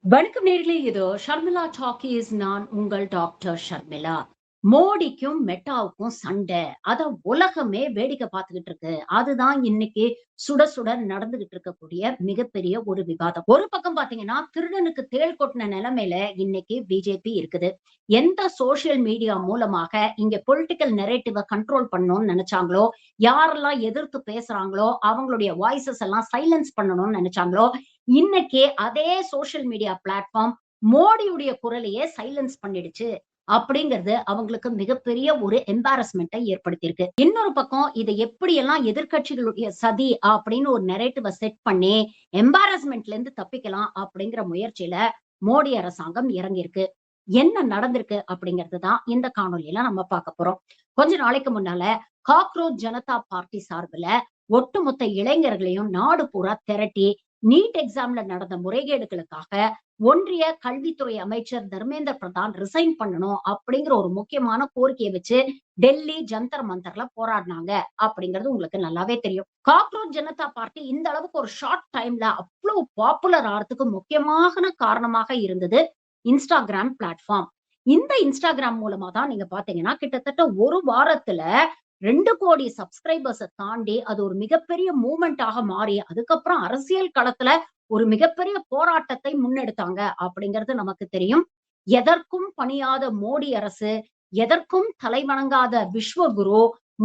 வணக்கம் நேர்களே, இது ஷர்மிளா டாக்கீஸ். நான் உங்கள் டாக்டர் ஷர்மிளா. மோடிக்கும் மெட்டாவுக்கும் சண்டை. அத உலகமே வேடிக்கை பார்த்துக்கிட்டு இருக்கு. அதுதான் இன்னைக்கு சுட சுட நடந்துகிட்டு இருக்கக்கூடிய மிகப்பெரிய ஒரு விவாதம். ஒரு பக்கம் பார்த்தீங்கன்னா, திருடனுக்கு தேள் கொட்டுன நிலைமையில இன்னைக்கு பிஜேபி இருக்குது. எந்த சோசியல் மீடியா மூலமாக இங்க பொலிட்டிக்கல் நரேட்டிவ கண்ட்ரோல் பண்ணணும்னு நெனச்சாங்களோ, யாரெல்லாம் எதிர்த்து பேசுறாங்களோ, அவங்களுடைய வாய்ஸஸ் எல்லாம் சைலன்ஸ் பண்ணணும்னு நெனச்சாங்களோ, இன்னைக்கு அதே சோசியல் மீடியா பிளாட்ஃபார்ம் மோடியுடைய குரலையே சைலன்ஸ் பண்ணிடுச்சு அப்படிங்கிறது அவங்களுக்கு மிகப்பெரிய ஒரு எம்பாரஸ்மெண்ட்டை ஏற்படுத்தியிருக்கு. இன்னொரு பக்கம் இதை எப்படியெல்லாம் எதிர்க்கட்சிகளுடைய சதி அப்படின்னு ஒரு நெரேட்டிவ செட் பண்ணி எம்பாரஸ்மெண்ட்ல இருந்து தப்பிக்கலாம் அப்படிங்கிற முயற்சியில மோடி அரசாங்கம் இறங்கியிருக்கு. என்ன நடந்திருக்கு அப்படிங்கிறது தான் இந்த காணொலியில நம்ம பார்க்க போறோம். கொஞ்ச நாளைக்கு முன்னால காக்ரோச் ஜனதா பார்ட்டி சார்புல ஒட்டுமொத்த இளைஞர்களையும் நாடு பூரா திரட்டி நீட் எக்ஸாம்ல நடந்த முறைகேடுகளுக்காக ஒன்றிய கல்வித்துறை அமைச்சர் தர்மேந்திர பிரதான் ரிசைன் பண்ணணும் அப்படிங்கிற ஒரு முக்கியமான கோரிக்கையை வச்சு டெல்லி ஜந்தர் மந்தர்ல போராடினாங்க அப்படிங்கிறது உங்களுக்கு நல்லாவே தெரியும். காக்ரோச் ஜனதா பார்ட்டி இந்த அளவுக்கு ஒரு ஷார்ட் டைம்ல அவ்வளவு பாப்புலர் ஆறதுக்கு முக்கியமான காரணமாக இருந்தது இன்ஸ்டாகிராம் பிளாட்ஃபார்ம். இந்த இன்ஸ்டாகிராம் மூலமா தான் நீங்க பாத்தீங்கன்னா கிட்டத்தட்ட ஒரு வாரத்துல 2 கோடி சப்ஸ்கிரைபர்ஸ தாண்டி அது ஒரு மிகப்பெரிய மூவ்மெண்ட்டாக மாறி, அதுக்கப்புறம் அரசியல் களத்துல ஒரு மிகப்பெரிய போராட்டத்தை முன்னெடுத்தாங்க அப்படிங்கிறது நமக்கு தெரியும். எதற்கும் பணியாத மோடி அரசு, எதற்கும் தலைவணங்காத விஸ்வகுரு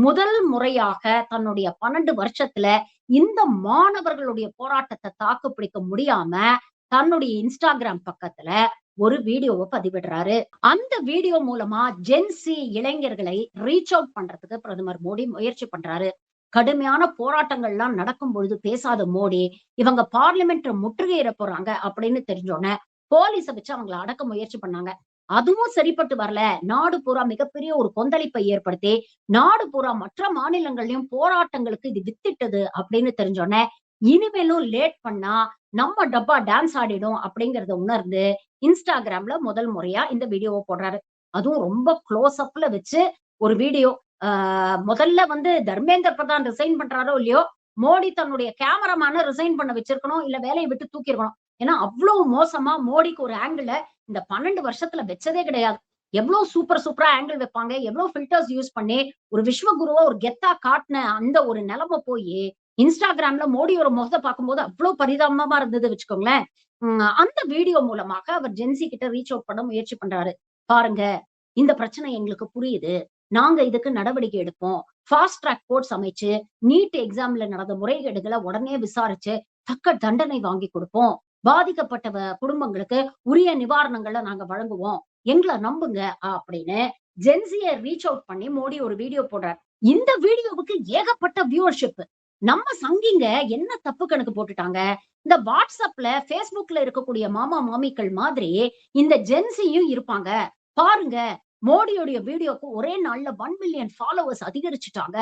முதல் முறையாக தன்னுடைய 12 வருஷத்துல இந்த மாணவர்களுடைய போராட்டத்த தாக்கு பிடிக்க முடியாம, தன்னுடைய இன்ஸ்டாகிராம் பக்கத்துல ஒரு வீடியோவ பதிவிடுறாரு. அந்த வீடியோ மூலமா ஜென்சி இளைஞர்களை ரீச் அவுட் பண்றதுக்கு பிரதமர் மோடி முயற்சி பண்றாரு. கடுமையான போராட்டங்கள்லாம் நடக்கும் பொழுது பேசாத மோடி, இவங்க பார்லிமெண்ட்ட முற்றுகையிட போறாங்க அப்படின்னு தெரிஞ்சோனே, போலீஸ வச்சு அவங்கள அடக்க முயற்சி பண்ணாங்க. அதுவும் சரிப்பட்டு வரல. நாடு பூரா மிகப்பெரிய ஒரு கொந்தளிப்பை ஏற்படுத்தி, நாடு பூரா மற்ற மாநிலங்கள்லயும் போராட்டங்களுக்கு இது வித்திட்டது அப்படின்னு தெரிஞ்சோனே, இனிமேலும் லேட் பண்ணா நம்ம டப்பா டான்ஸ் ஆடிடும் அப்படிங்கிறத உணர்ந்து இன்ஸ்டாகிராம்ல முதல் முறையா இந்த வீடியோவ போடுறாரு. அதுவும் ரொம்ப க்ளோஸ் அப்ல வச்சு ஒரு வீடியோ. ஆ முதல்ல வந்து தர்மேந்திர பிரதான் ரிசைன் பண்றாரோ இல்லையோ, மோடி தன்னுடைய கேமராமேன ரிசைன் பண்ண வச்சிருக்கணும். இல்ல வேலைய விட்டு தூக்கியிருக்கணும். ஏன்னா அவ்வளவு மோசமா மோடிக்கு ஒரு ஆங்கிள இந்த 12 வருஷத்துல வச்சதே கிடையாது. எவ்வளவு சூப்பரா ஆங்கிள் வைப்பாங்க. எவ்வளவு ஃபில்டர்ஸ் யூஸ் பண்ணி ஒரு விஸ்வகுருவ ஒரு கெத்தா காட்டுன அந்த ஒரு நிலைமை போயி, இன்ஸ்டாகிராம்ல மோடியோட முகத்த பார்க்கும்போது அவ்வளவு பரிதாபமா இருந்தது வச்சுக்கோங்களேன். அந்த வீடியோ மூலமாக அவர் ஜென்சி கிட்ட ரீச் அவுட் பண்ண முயற்சி பண்றாரு. பாருங்க, இந்த பிரச்சனை எங்களுக்கு புரியுது. நாங்க இதுக்கு நடவடிக்கை எடுப்போம். ஃபாஸ்ட் ட்ராக் கோர்ட்ஸ் அமைச்சு, நீட் எக்ஸாம்ல நடந்த முறைகேடுகள உடனே விசாரிச்சு, தக்க தண்டனை வாங்கி குடுப்போம். பாதிக்கப்பட்ட குடும்பங்களுக்கு உரிய நிவாரணங்கள நாங்க வழங்குவோம். எங்கள நம்புங்க அப்படின்னு ஜென்சிய ரீச் அவுட் பண்ணி மோடி ஒரு வீடியோ போடுறார். இந்த வீடியோவுக்கு ஏகப்பட்ட வியூவர்ஷிப். நம்ம சங்கிங்க என்ன தப்பு கணக்கு போட்டுட்டாங்க. இந்த WhatsAppல, Facebookல இருக்கக்கூடிய மாமா, மாமிக்கள் மாதிரி இந்த ஜென்ஸியும் இருப்பாங்க. பாருங்க, மோடியோடைய வீடியோக்கு ஒரே நாள்ல 1 மில்லியன் ஃபாலோவர்ஸ் அதிகரிச்சுட்டாங்க.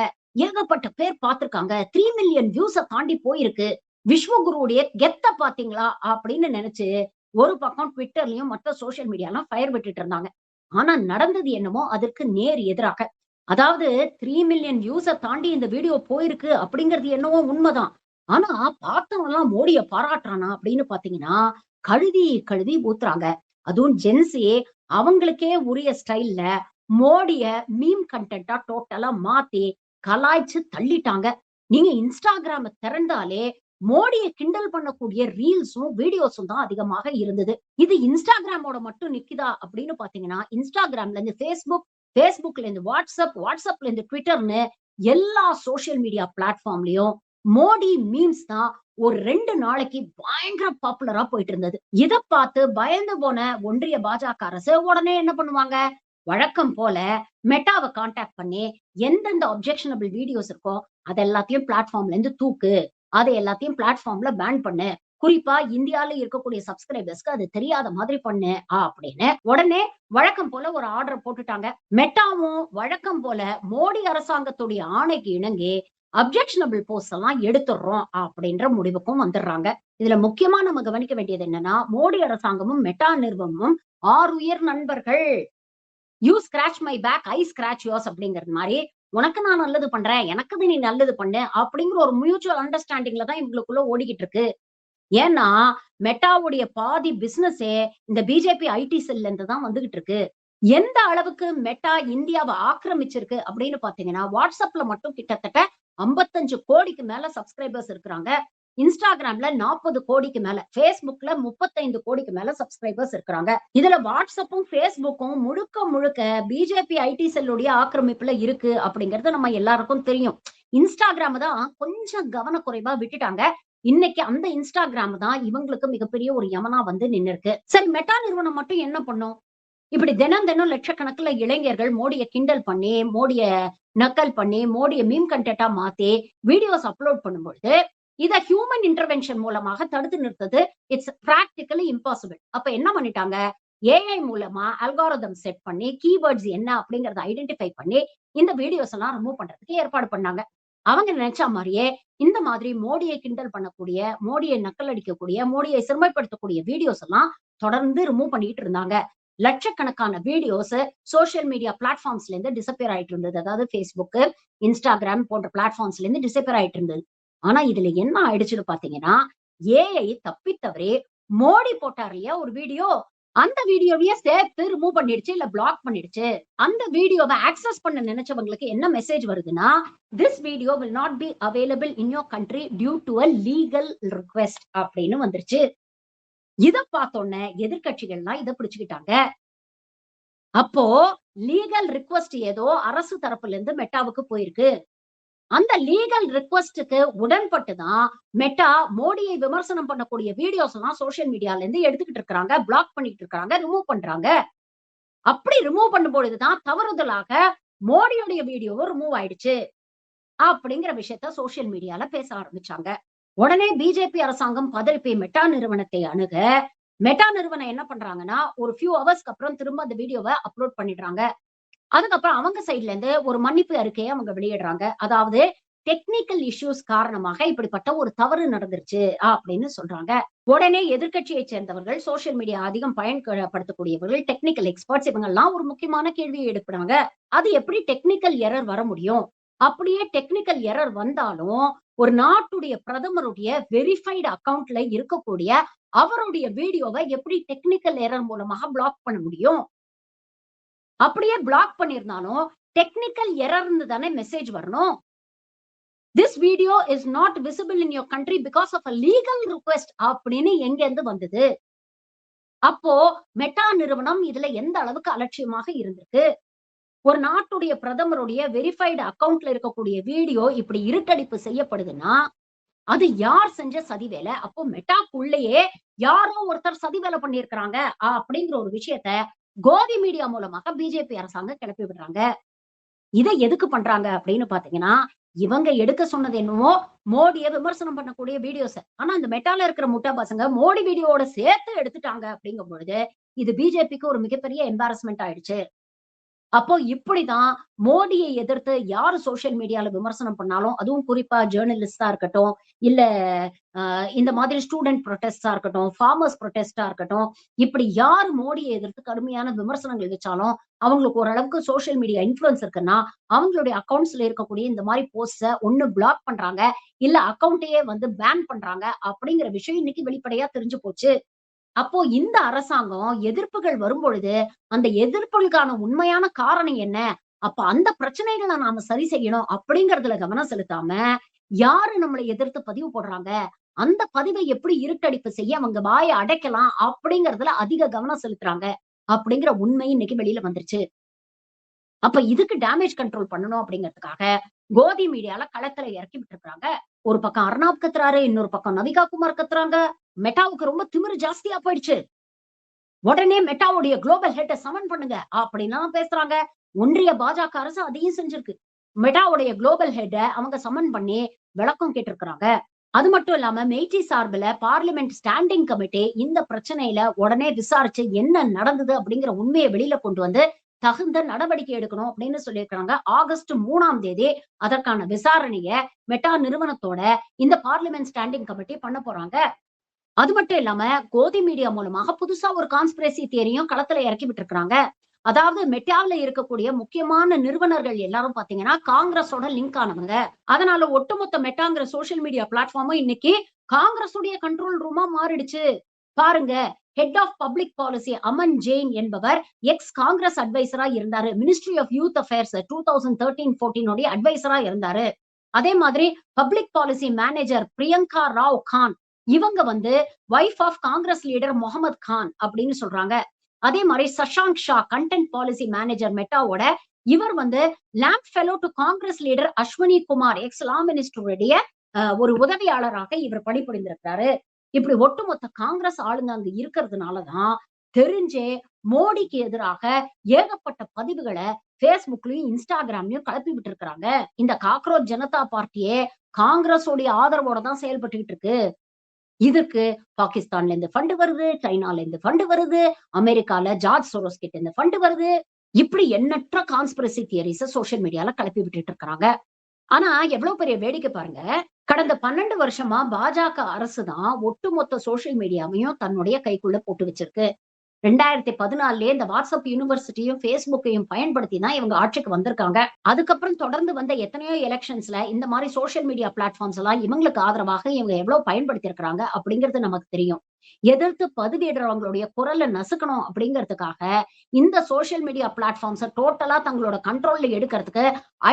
ஏகப்பட்ட பேர் பார்த்திருக்காங்க. 3 மில்லியன் வியூஸ தாண்டி போயிருக்கு. விஸ்வகுருவுடைய கெத்த பார்த்தீங்களா? அப்படின்னு நெனச்சு ஒரு பக்கம் ட்விட்டர்லயும் மத்த சோசியல் மீடியாலாம் ஃபயர் விட்டுட்டு இருந்தாங்க. ஆனா நடந்தது என்னமோ அதற்கு நேர் எதிராக. அதாவது 3 மில்லியன் வியூஸ தாண்டி இந்த வீடியோ போயிருக்கு அப்படிங்கிறது என்னவோ உண்மதான். ஆனா பார்த்தவன்லாம் மோடிய பாராட்டுறானா அப்படின்னு பார்த்தீங்கன்னா, கழுவி கழுவி ஊத்துறாங்க. அதுவும் ஜென்ஸி அவங்களுக்கே உரிய ஸ்டைல்ல மோடிய மீம் கன்டென்ட்டா டோட்டலா மாத்தி கலாய்ச்சு தள்ளிட்டாங்க. நீங்க இன்ஸ்டாகிராம திறந்தாலே மோடிய கிண்டல் பண்ணக்கூடிய ரீல்ஸும், வீடியோஸும் தான் அதிகமாக இருந்தது. இது இன்ஸ்டாகிராமோட மட்டும் நிக்குதா அப்படின்னு பார்த்தீங்கன்னா, இன்ஸ்டாகிராம்ல இருந்து Facebookல இருந்து WhatsAppல இருந்து Twitterன்னு எல்லா சோசியல் மீடியா பிளாட்ஃபார்ம்லயும் மோடி மீம்ஸ் தான் ஒரு 2 நாளைக்கு பயங்கர பாப்புலரா போயிட்டு இருந்தது. இத பார்த்து பயந்து போன ஒன்றிய பாஜக அரசு உடனே என்ன பண்ணுவாங்க? வழக்கம் போல மெட்டாவ கான்டாக்ட் பண்ணி எந்தெந்த அப்ஜெக்ஷனபிள் வீடியோஸ் இருக்கோ அது எல்லாத்தையும் பிளாட்ஃபார்ம்ல இருந்து தூக்கு. அத எல்லாத்தையும் பிளாட்ஃபார்ம்ல பேன் பண்ணு. குறிப்பா இந்தியால இருக்கக்கூடிய சப்ஸ்கிரைபர்ஸ்க்கு அது தெரியாத மாதிரி பண்ணு அப்படின்னு உடனே வழக்கம் போல ஒரு ஆர்டர் போட்டுட்டாங்க. மெட்டாவும் வழக்கம் போல மோடி அரசாங்கத்துடைய ஆணைக்கு இணங்கி அப்ஜெக்ஷனபிள் போஸ்ட் எல்லாம் எடுத்துடுறோம் அப்படின்ற முடிவுக்கும் வந்துடுறாங்க. இதுல முக்கியமா நம்ம கவனிக்க வேண்டியது என்னன்னா, மோடி அரசாங்கமும் மெட்டா நிறுவனமும் ஆருயிர் நண்பர்கள். You scratch my back, I scratch yours அப்படிங்கிறது மாரி, உனக்கு நான் நல்லது பண்றேன், எனக்கு நீ நல்லது பண்ணு அப்படிங்கிற ஒரு மியூச்சுவல் அண்டர்ஸ்டாண்டிங்ல தான் இவங்களுக்குள்ள ஓடிக்கிட்டு இருக்கு. ஏன்னா மெட்டாவுடைய பாதி பிசினஸே இந்த பிஜேபி ஐடி செல்ல இருந்து தான் வந்துகிட்டு இருக்கு. எந்த அளவுக்கு மெட்டா இந்தியாவை ஆக்கிரமிச்சிருக்கு அப்படின்னு பாத்தீங்கன்னா, வாட்ஸ்அப்ல மட்டும் கிட்டத்தட்ட 55 கோடிக்கு மேல சப்ஸ்கிரைபர்ஸ் இருக்கிறாங்க. இன்ஸ்டாகிராம்ல 40 கோடிக்கு மேல, Facebookல 35 கோடிக்கு மேல சப்ஸ்கிரைபர்ஸ் இருக்கிறாங்க. இதுல வாட்ஸ்அப்பும் Facebooக்கும் முழுக்க முழுக்க பிஜேபி ஐடி செல்லுடைய ஆக்கிரமிப்புல இருக்கு அப்படிங்கிறது நம்ம எல்லாருக்கும் தெரியும். இன்ஸ்டாகிராம் தான் கொஞ்சம் கவனக்குறைவா விட்டுட்டாங்க. இன்னைக்கு அந்த இன்ஸ்டாகிராம் தான் இவங்களுக்கு மிகப்பெரிய ஒரு யமனா வந்து நின்னு இருக்கு. சரி, மெட்டா நிறுவனம் மட்டும் என்ன பண்ணும்? இப்படி தினம் தினம் லட்சக்கணக்குல இளைஞர்கள் மோடிய கிண்டல் பண்ணி, மோடிய நக்கல் பண்ணி, மோடிய மீம் கன்டென்ட்டா மாத்தி வீடியோஸ் அப்லோட் பண்ணும்பொழுது, இத ஹியூமன் இன்டர்வென்ஷன் மூலமாக தடுத்து நிறுத்தது இட்ஸ் பிராக்டிகலி இம்பாசிபிள். அப்ப என்ன பண்ணிட்டாங்க? ஏஐ மூலமா அல்காரிதம் செட் பண்ணி, கீவேர்ட்ஸ் என்ன அப்படிங்கிறத ஐடென்டிஃபை பண்ணி, இந்த வீடியோஸ் எல்லாம் ரிமூவ் பண்றதுக்கு ஏற்பாடு பண்ணாங்க. அவங்க நினைச்ச மாரியே இந்த மாதிரி மோடிய கிண்டல் பண்ணக்கூடிய, மோடியை நக்கல் அடிக்கக்கூடிய, மோடியை சிறுமைப்படுத்தக்கூடிய வீடியோஸ் எல்லாம் தொடர்ந்து ரிமூவ் பண்ணிட்டு இருந்தாங்க. லட்சக்கணக்கான வீடியோஸ் சோசியல் மீடியா பிளாட்ஃபார்ம்ஸ்ல இருந்து டிசப்பியர் ஆயிட்டு இருந்தது. அதாவது Facebook, Instagram போன்ற பிளாட்ஃபார்ம்ஸ்ல இருந்து டிசப்பியர் ஆயிட்டு இருந்தது. ஆனா இதுல என்ன ஆயிடுச்சுன்னு பாத்தீங்கன்னா, ஏஐ தப்பித்தவரே மோடி போட்டார் இல்லையா ஒரு வீடியோ, அந்த வீடியோவையே சேர்த்து ரிமூவ் பண்ணிடுச்சு, இல்ல பிளாக் பண்ணிடுச்சு. அந்த வீடியோவை ஆக்சஸ் பண்ண நினைச்சவங்களுக்கு என்ன மெசேஜ் வருதுன்னா, this video will not be available in your country due to a legal request அப்படின்னு வந்துருச்சு. இத பார்த்தோன்னே எதிர்க்கட்சிகள்லாம் இத பிடிச்சுக்கிட்டாங்க. அப்போ லீகல் ரிக்வெஸ்ட் ஏதோ அரசு தரப்புல இருந்து மெட்டாவுக்கு போயிருக்கு. அந்த லீகல் ரிக்வெஸ்ட்க்கு உடன்பட்டு தான் மெட்டா மோடியை விமர்சனம் பண்ணக்கூடிய வீடியோஸ் எல்லாம் சோசியல் மீடியால இருந்து எடுத்துக்கிட்டு இருக்காங்க, பிளாக் பண்ணிட்டு இருக்காங்க, ரிமூவ் பண்றாங்க. அப்படி ரிமூவ் பண்ணும்பொழுது தான் தவறுதலாக மோடியுடைய வீடியோவும் ரிமூவ் ஆயிடுச்சு அப்படிங்கிற விஷயத்த சோசியல் மீடியால பேச ஆரம்பிச்சாங்க. உடனே பிஜேபி அரசாங்கம் பதறி போய் மெட்டா நிறுவனத்தை அணுக, மெட்டா நிறுவனம் என்ன பண்றாங்கன்னா, ஒரு ஃபியூ ஹவர்ஸ்க்கு அப்புறம் திரும்ப அந்த வீடியோவ அப்லோட் பண்ணிடுறாங்க. அதுக்கப்புறம் அவங்க சைட்ல இருந்து ஒரு மன்னிப்பு அறிக்கைய அவங்க வெளியிடுறாங்க. அதாவது டெக்னிக்கல் இஷ்யூஸ் காரணமாக இப்படிப்பட்ட ஒரு தவறு நடந்துருச்சு அப்படின்னு சொல்றாங்க. உடனே எதிர்க்கட்சியை சேர்ந்தவர்கள், சோசியல் மீடியா அதிகம் பயன்படுத்தக்கூடியவர்கள், டெக்னிக்கல் எக்ஸ்பர்ட்ஸ் இவங்க எல்லாம் ஒரு முக்கியமான கேள்வியை எழுப்புறாங்க. அது எப்படி டெக்னிக்கல் எரர் வர முடியும்? அப்படியே டெக்னிக்கல் எரர் வந்தாலும் ஒரு நாட்டுடைய பிரதமருடைய வெரிஃபைடு அக்கவுண்ட்ல இருக்கக்கூடிய அவருடைய வீடியோவை எப்படி டெக்னிக்கல் எரர் மூலமாக பிளாக் பண்ண முடியும்? அப்படியே பிளாக் பண்ணியிருந்தாலும் டெக்னிக்கல் எரர்ன்னு தானே மெசேஜ் வரணும். This video is not visible in your country because of a legal request அப்படின்னு எங்க இருந்து வந்தது? அப்போ மெட்டா நிறுவனம் இதுல எந்த அளவுக்கு அலட்சியமாக இருந்திருக்கு? ஒரு நாட்டுடைய பிரதமருடைய வெரிஃபைடு அக்கவுண்ட்ல இருக்கக்கூடிய வீடியோ இப்படி இருட்டடிப்பு செய்யப்படுதுன்னா, அது யார் செஞ்ச சதி வேலை? அப்போ மெட்டாக்குள்ளேயே யாரோ ஒருத்தர் சதி வேலை பண்ணியிருக்கிறாங்க அப்படிங்கிற ஒரு விஷயத்த கோதி மீடியா மூலமாக பிஜேபி அரசாங்கம் கிளப்பி விடுறாங்க. இத எதுக்கு பண்றாங்க அப்படின்னு பாத்தீங்கன்னா, இவங்க எடுக்க சொன்னது என்னவோ மோடிய விமர்சனம் பண்ணக்கூடிய வீடியோஸ். ஆனா இந்த மெட்டால இருக்கிற முட்டா பசங்க மோடி வீடியோவோட சேர்த்து எடுத்துட்டாங்க அப்படிங்கும் பொழுது, இது பிஜேபிக்கு ஒரு மிகப்பெரிய எம்பாரஸ்மென்ட் ஆயிடுச்சு. அப்போ இப்படிதான் மோடியை எதிர்த்து யாரு சோசியல் மீடியால விமர்சனம் பண்ணாலும், அதுவும் குறிப்பா ஜர்னலிஸ்ட்டா இருக்கட்டும், இல்ல இந்த மாதிரி ஸ்டூடண்ட் புரொடெஸ்ட்டா இருக்கட்டும், ஃபார்மர்ஸ் புரொடெஸ்ட்டா இருக்கட்டும், இப்படி யார் மோடியை எதிர்த்து கடுமையான விமர்சனங்கள் வச்சாலும், அவங்களுக்கு ஓரளவுக்கு சோசியல் மீடியா இன்ஃப்ளூயன்ஸ் இருக்குன்னா, அவங்களுடைய அக்கவுண்ட்ஸ்ல இருக்கக்கூடிய இந்த மாரி போஸ்ட்ஸ ஒண்ணு பிளாக் பண்றாங்க, இல்ல அக்கவுண்ட்டையே வந்து பேன் பண்றாங்க அப்படிங்கிற விஷயம் இன்னைக்கு வெளிப்படையா தெரிஞ்சு போச்சு. அப்போ இந்த அரசாங்கம் எதிர்ப்புகள் வரும்பொழுது, அந்த எதிர்ப்புகளுக்கான உண்மையான காரணம் என்ன? அப்ப அந்த பிரச்சனைகள நாம சரி செய்யணும் அப்படிங்கிறதுல கவனம் செலுத்தாம, யாரு நம்மள எதிர்த்து பதிவு போடுறாங்க? அந்த பதிவை எப்படி இருட்டடிப்பு செய்ய அவங்க வாய அடைக்கலாம் அப்படிங்கிறதுல அதிக கவனம் செலுத்துறாங்க. அப்படிங்கிற உண்மை இன்னைக்கு வெளியில வந்துருச்சு. அப்ப இதுக்கு டேமேஜ் கண்ட்ரோல் பண்ணணும் அப்படிங்கிறதுக்காக, கோதி மீடியால களத்துல இறக்கி விட்டுருக்காங்க. ஒரு பக்கம் அர்னாப் கத்துறாரு, இன்னொரு பக்கம் நவிகா குமார் கத்துறாங்க. மெட்டாவுக்கு ரொம்ப திமிரு ஜாஸ்தியா போயிடுச்சு. உடனே மெட்டாவுடைய குளோபல் ஹெட்ட சமன் பண்ணுங்க அப்படின்லாம் பேசுறாங்க. ஒன்றிய பாஜக அரசு அதையும் செஞ்சிருக்கு. மெட்டாவுடைய குளோபல் ஹெட்ட அவங்க சமன் பண்ணி விளக்கம் கேட்டிருக்கிறாங்க. அது மட்டும் இல்லாம மெய்ட்டி சார்புல பார்லிமென்ட் ஸ்டாண்டிங் கமிட்டி இந்த பிரச்சனையில உடனே விசாரிச்சு என்ன நடந்தது அப்படிங்கிற உண்மையை வெளியில கொண்டு வந்து தகுந்த நடவடிக்கை எடுக்கணும் அப்படின்னு சொல்லியிருக்காங்க. ஆகஸ்ட் 3ஆம் தேதி அதற்கான விசாரணைய மெட்டா நிறுவனத்தோட இந்த பார்லிமென்ட் ஸ்டாண்டிங் கமிட்டி பண்ண போறாங்க. அது மட்டும் இல்லாம கோதி மீடியா மூலமாக புதுசா ஒரு கான்ஸ்பிரசி தியரியும் களத்துல இறக்கி விட்டுருக்காங்க. அதாவது மெட்டால இருக்கக்கூடிய முக்கியமான நிறுவனர்கள் எல்லாரும் பாத்தீங்கன்னா காங்கிரஸோட லிங்க் ஆனவங்க. அதனால ஒட்டுமொத்த மெட்டாங்கிற சோசியல் மீடியா பிளாட்ஃபார்மும் இன்னைக்கு காங்கிரஸ் உடைய கண்ட்ரோல் ரூமா மாறிடுச்சு. பாருங்க, head of public policy Aman Jain என்பவர் எக்ஸ் காங்கிரஸ் அட்வைசரா இருந்தாரு. மினிஸ்ட்ரி ஆஃப் யூத் அஃபேர்ஸ் 2013-14 உடைய அட்வைசரா இருந்தாரு. அதே மாதிரி public policy manager Priyanka Rao Khan, இவங்க wife of Congress leader Mohammed Khan அப்படின்னு சொல்றாங்க. அதே மாதிரி Shashank Shah content policy manager மெட்டாவோட, இவர் LAMP fellow to Congress leader Ashwini Kumar ex law மினிஸ்டருடைய ஒரு உதவியாளராக இவர் பணிபுரிந்திருக்கிறாரு. இப்படி ஒட்டுமொத்த காங்கிரஸ் ஆளுங்க அங்க இருக்கிறதுனாலதான் தெரிஞ்சே மோடிக்கு எதிராக ஏகப்பட்ட பதிவுகளை பேஸ்புக்லயும் இன்ஸ்டாகிராம்லயும் கிளப்பி விட்டு இருக்கிறாங்க. இந்த காக்ரோச் ஜனதா பார்ட்டியே காங்கிரஸ் உடைய ஆதரவோட தான் செயல்பட்டுக்கிட்டு இருக்கு. இதுக்கு பாகிஸ்தான்ல இருந்து ஃபண்ட் வருது, சைனால இருந்து ஃபண்ட் வருது, அமெரிக்கால ஜார்ஜ் சோரோஸ் கிட்ட இருந்து ஃபண்ட் வருது. இப்படி எண்ணற்ற கான்ஸ்பிரசி தியரிஸ சோசியல் மீடியால கிளப்பி விட்டுட்டு இருக்காங்க. ஆனா எவ்வளவு பெரிய வேடிக்கை பாருங்க. கடந்த 12 வருஷமா பாஜக அரசு தான் ஒட்டுமொத்த சோசியல் மீடியாவையும் தன்னுடைய கைக்குள்ள போட்டு வச்சிருக்கு. 2014 இந்த வாட்ஸ்அப் யூனிவர்சிட்டியும் பேஸ்புக்கையும் பயன்படுத்தி தான் இவங்க ஆட்சிக்கு வந்திருக்காங்க. அதுக்கப்புறம் தொடர்ந்து வந்த எத்தனையோ எலெக்ஷன்ஸ்ல இந்த மாதிரி சோசியல் மீடியா பிளாட்ஃபார்ம்ஸ் எல்லாம் இவங்களுக்கு ஆதரவாக இவங்க எவ்வளவு பயன்படுத்தி இருக்கிறாங்க அப்படிங்கிறது நமக்கு தெரியும். எதிர்த்து பதிவிடுறவங்களுடைய குரலை நசுக்கணும் அப்படிங்கிறதுக்காக இந்த சோசியல் மீடியா பிளாட்ஃபார்ம்ஸ் டோட்டலா தங்களோட கண்ட்ரோல்ல எடுக்கிறதுக்கு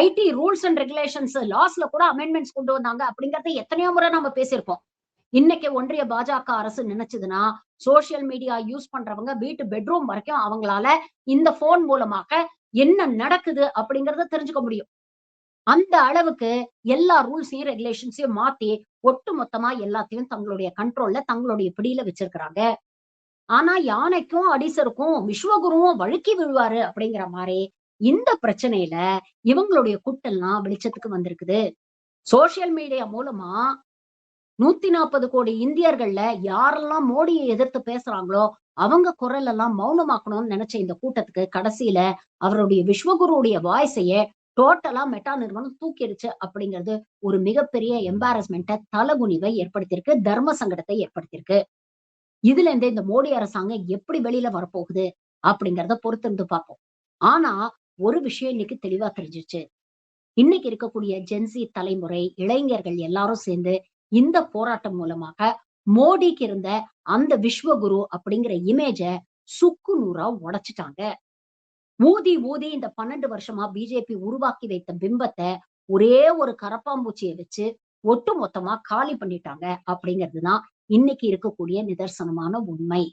ஐடி ரூல்ஸ் அண்ட் ரெகுலேஷன்ஸ் லாஸ்ல கூட அமெண்ட்மெண்ட்ஸ் கொண்டு வந்தாங்க அப்படிங்கறத எத்தனையோ முறை நம்ம பேசியிருக்கோம். இன்னைக்கு ஒன்றிய பாஜக அரசு நினைச்சதுன்னா சோசியல் மீடியா யூஸ் பண்றவங்க வீட்டு பெட்ரூம் வரைக்கும் அவங்களால இந்த போன் மூலமாக என்ன நடக்குது அப்படிங்கறத தெரிஞ்சுக்க முடியும். அந்த அளவுக்கு எல்லா ரூல்ஸையும் ரெகுலேஷன்ஸையும் மாத்தி ஒட்டு மொத்தமா எல்லாத்தையும் தங்களுடைய கண்ட்ரோல்ல தங்களுடைய பிடியில வச்சிருக்கிறாங்க. ஆனா யானைக்கும் அடிசருக்கும் விஸ்வகுருவும் வழுக்கி விழுவாரு அப்படிங்கிற மாதிரி இந்த பிரச்சனையில இவங்களுடைய குட்டெல்லாம் வெளிச்சத்துக்கு வந்திருக்குது. சோசியல் மீடியா மூலமா 140 கோடி இந்தியர்கள்ல யாரெல்லாம் மோடியை எதிர்த்து பேசுறாங்களோ அவங்க குரல் எல்லாம் மௌனமாக்கணும்னு நினைச்ச இந்த கூட்டத்துக்கு கடைசியில அவருடைய விஸ்வகுருடைய வாய்ஸையே டோட்டலா மெட்டா நிறுவனம் தூக்கிடுச்சு அப்படிங்கிறது ஒரு மிகப்பெரிய எம்பாரஸ்மெண்ட்டை, தலகுனிவை ஏற்படுத்தியிருக்கு, தர்ம சங்கடத்தை ஏற்படுத்தியிருக்கு. இதுல இருந்து இந்த மோடி அரசாங்கம் எப்படி வெளியில வரப்போகுது அப்படிங்கறத பொறுத்திருந்து பார்ப்போம். ஆனா ஒரு விஷயம் இன்னைக்கு தெளிவா தெரிஞ்சிச்சு. இன்னைக்கு இருக்கக்கூடிய ஜென்சி தலைமுறை இளைஞர்கள் எல்லாரும் சேர்ந்து இந்த போராட்டம் மூலமாக மோடிக்கு இருந்த அந்த விஸ்வகுரு அப்படிங்கிற இமேஜ சுக்கு நூறா உடைச்சிட்டாங்க. ஊதி ஊதி இந்த 12 வருஷமா பிஜேபி உருவாக்கி வைத்த பிம்பத்தை ஒரே ஒரு கரப்பாம்பூச்சியை வச்சு ஒட்டு மொத்தமா காலி பண்ணிட்டாங்க அப்படிங்கிறதுதான் இன்னைக்கு இருக்கக்கூடிய நிதர்சனமான உண்மை.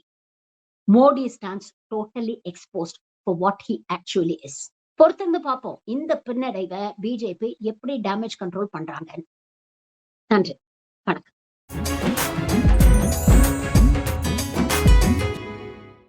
Modi stands totally exposed for what he actually is. பொறுத்திருந்து பார்ப்போம் இந்த பின்னடைவை பிஜேபி எப்படி டேமேஜ் கண்ட்ரோல் பண்றாங்க. நன்றி, வணக்கம்.